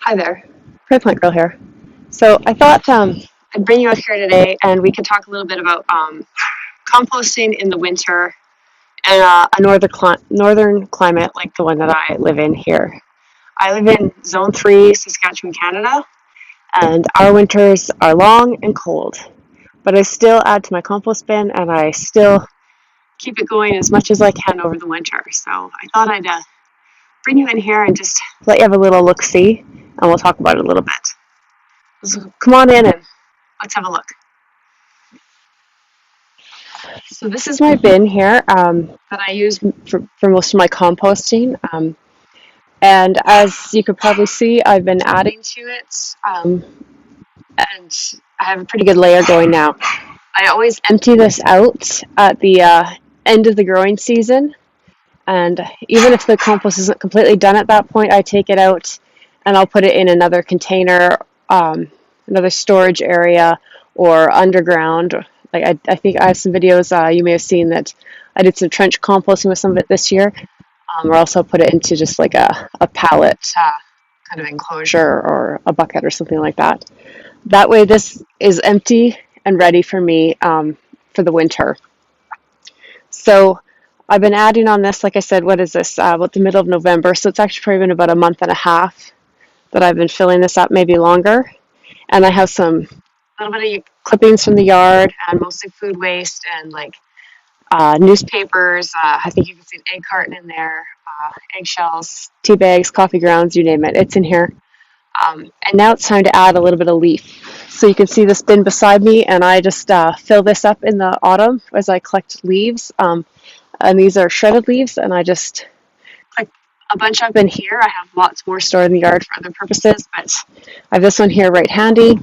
Hi there, Plant Girl here. So I thought I'd bring you out here today, and we could talk a little bit about composting in the winter and a northern climate like the one that I live in here. I live in Zone 3, Saskatchewan, Canada, and our winters are long and cold. But I still add to my compost bin, and I still keep it going as much as I can over the winter. So I thought I'd bring you in here and just let you have a little look-see, and we'll talk about it a little bit. So come on in and let's have a look. So this is my bin here that I use for most of my composting. And as you could probably see, I've been adding to it. And I have a pretty good layer going now. I always empty this out at the end of the growing season. And even if the compost isn't completely done at that point, I take it out and I'll put it in another container, another storage area, or underground. Like I think I have some videos you may have seen that I did some trench composting with some of it this year, or also put it into just like a pallet kind of enclosure or a bucket or something like that. That way, this is empty and ready for me for the winter. So I've been adding on this, like I said, what is this? About the middle of November. So it's actually probably been about a month and a half that I've been filling this up, maybe longer. And I have some little bit of clippings from the yard and mostly food waste and like newspapers. I think you can see an egg carton in there, eggshells, tea bags, coffee grounds, you name it. It's in here. And now it's time to add a little bit of leaf. So you can see this bin beside me, and I just fill this up in the autumn as I collect leaves. And these are shredded leaves, and I just collect a bunch up in here. I have lots more stored in the yard for other purposes, but I have this one here right handy.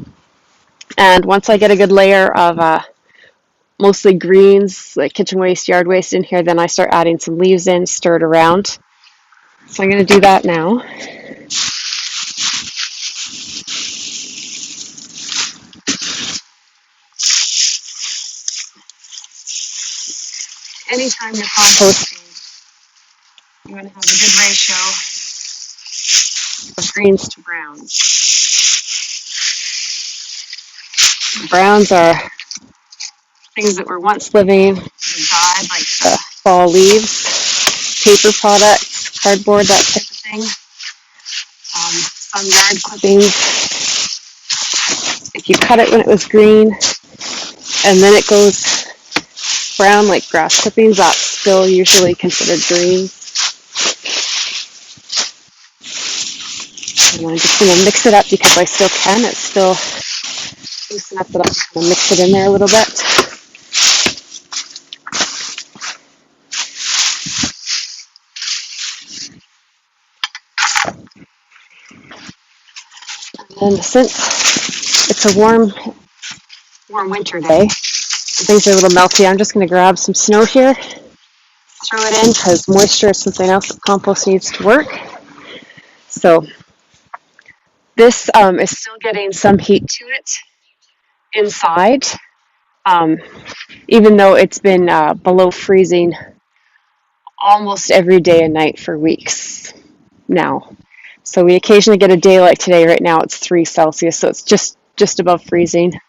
And once I get a good layer of mostly greens, like kitchen waste, yard waste in here, then I start adding some leaves in, stir it around. So I'm going to do that now. Anytime you're composting, you want to have a good ratio of greens to browns. Browns are things that were once living, that died, like the fall leaves, paper products, cardboard, that type of thing. Some yard clippings. If you cut it when it was green, and then it goes brown like grass clippings, that's still usually considered green. And I'm just going to mix it up because I still can. It's still loose enough that I'm just going to mix it in there a little bit. And since it's a warm winter day, things are a little melty, I'm just going to grab some snow here, throw it in, because moisture is something else that compost needs to work. So this is still getting some heat to it inside, even though it's been below freezing almost every day and night for weeks now. So we occasionally get a day like today. Right now it's 3 Celsius, so it's just above freezing.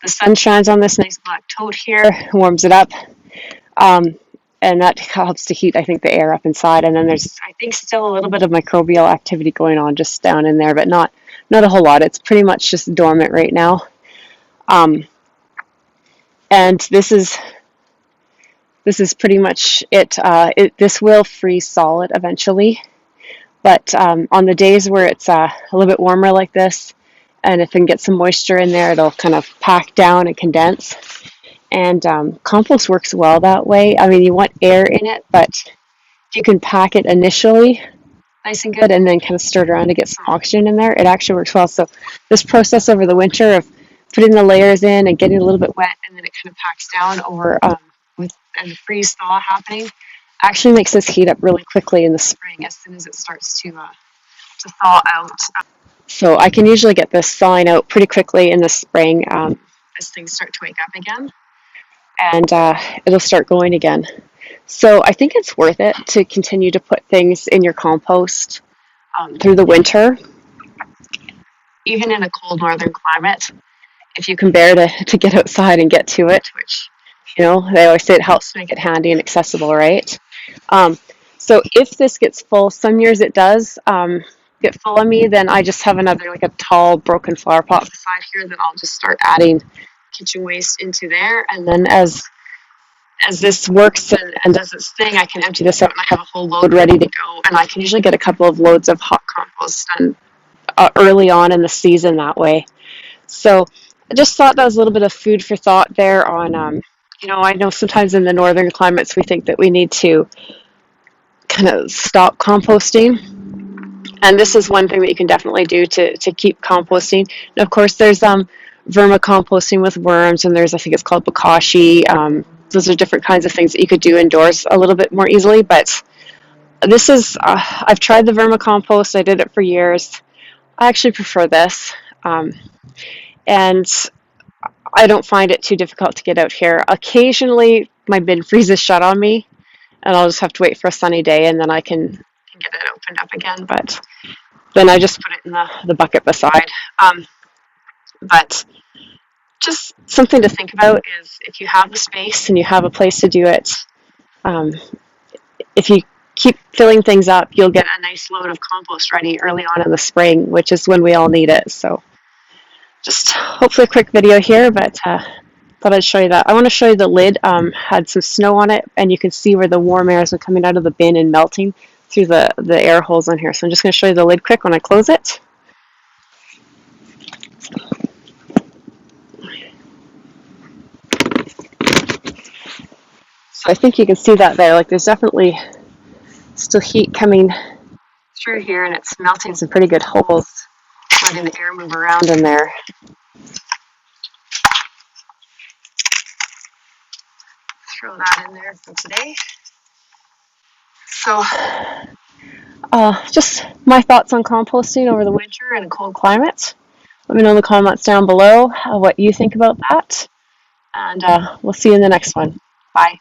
The sun shines on this nice black tote here, warms it up, and that helps to heat, I think, the air up inside. And then there's, I think, still a little bit of microbial activity going on just down in there, but not a whole lot. It's pretty much just dormant right now. And this is pretty much it. This will freeze solid eventually. But on the days where it's a little bit warmer like this, and if we can get some moisture in there, it'll kind of pack down and condense. And compost works well that way. I mean, you want air in it, but if you can pack it initially nice and good and then kind of stir it around to get some oxygen in there, it actually works well. So this process over the winter of putting the layers in and getting a little bit wet, and then it kind of packs down over and the freeze thaw happening, actually makes this heat up really quickly in the spring as soon as it starts to thaw out. So I can usually get this thawing out pretty quickly in the spring as things start to wake up again, and it'll start going again. So I think it's worth it to continue to put things in your compost through the winter. even in a cold northern climate, if you can bear to get outside and get to it, which, they always say it helps to make it handy and accessible, right? Um, so if this gets full, some years it does get full on me, then I just have another, like a tall broken flower pot beside here that I'll just start adding kitchen waste into there. And then as this works and does its thing, I can empty this out and I have a whole load ready to go. And I can usually get a couple of loads of hot compost done early on in the season that way. So I just thought that was a little bit of food for thought there on, I know sometimes in the northern climates we think that we need to kind of stop composting. And this is one thing that you can definitely do to keep composting. And of course, there's vermicomposting with worms, and there's, I think it's called bokashi. Those are different kinds of things that you could do indoors a little bit more easily. But this is, I've tried the vermicompost, I did it for years. I actually prefer this. And I don't find it too difficult to get out here. Occasionally, my bin freezes shut on me, and I'll just have to wait for a sunny day, and then I can get it opened up again. But then I just put it in the bucket beside. But just something to think about is if you have the space and you have a place to do it, um, if you keep filling things up, you'll get a nice load of compost ready early on in the spring, which is when we all need it. So just hopefully a quick video here, but thought I'd show you that. I want to show you the lid. Had some snow on it, and you can see where the warm air is coming out of the bin and melting through the air holes on here. So I'm just going to show you the lid quick when I close it. So I think you can see that there. Like there's definitely still heat coming through here, and it's melting some pretty good holes, letting the air move around in there. Throw that in there for today. So just my thoughts on composting over the winter in a cold climate. Let me know in the comments down below what you think about that. And we'll see you in the next one. Bye.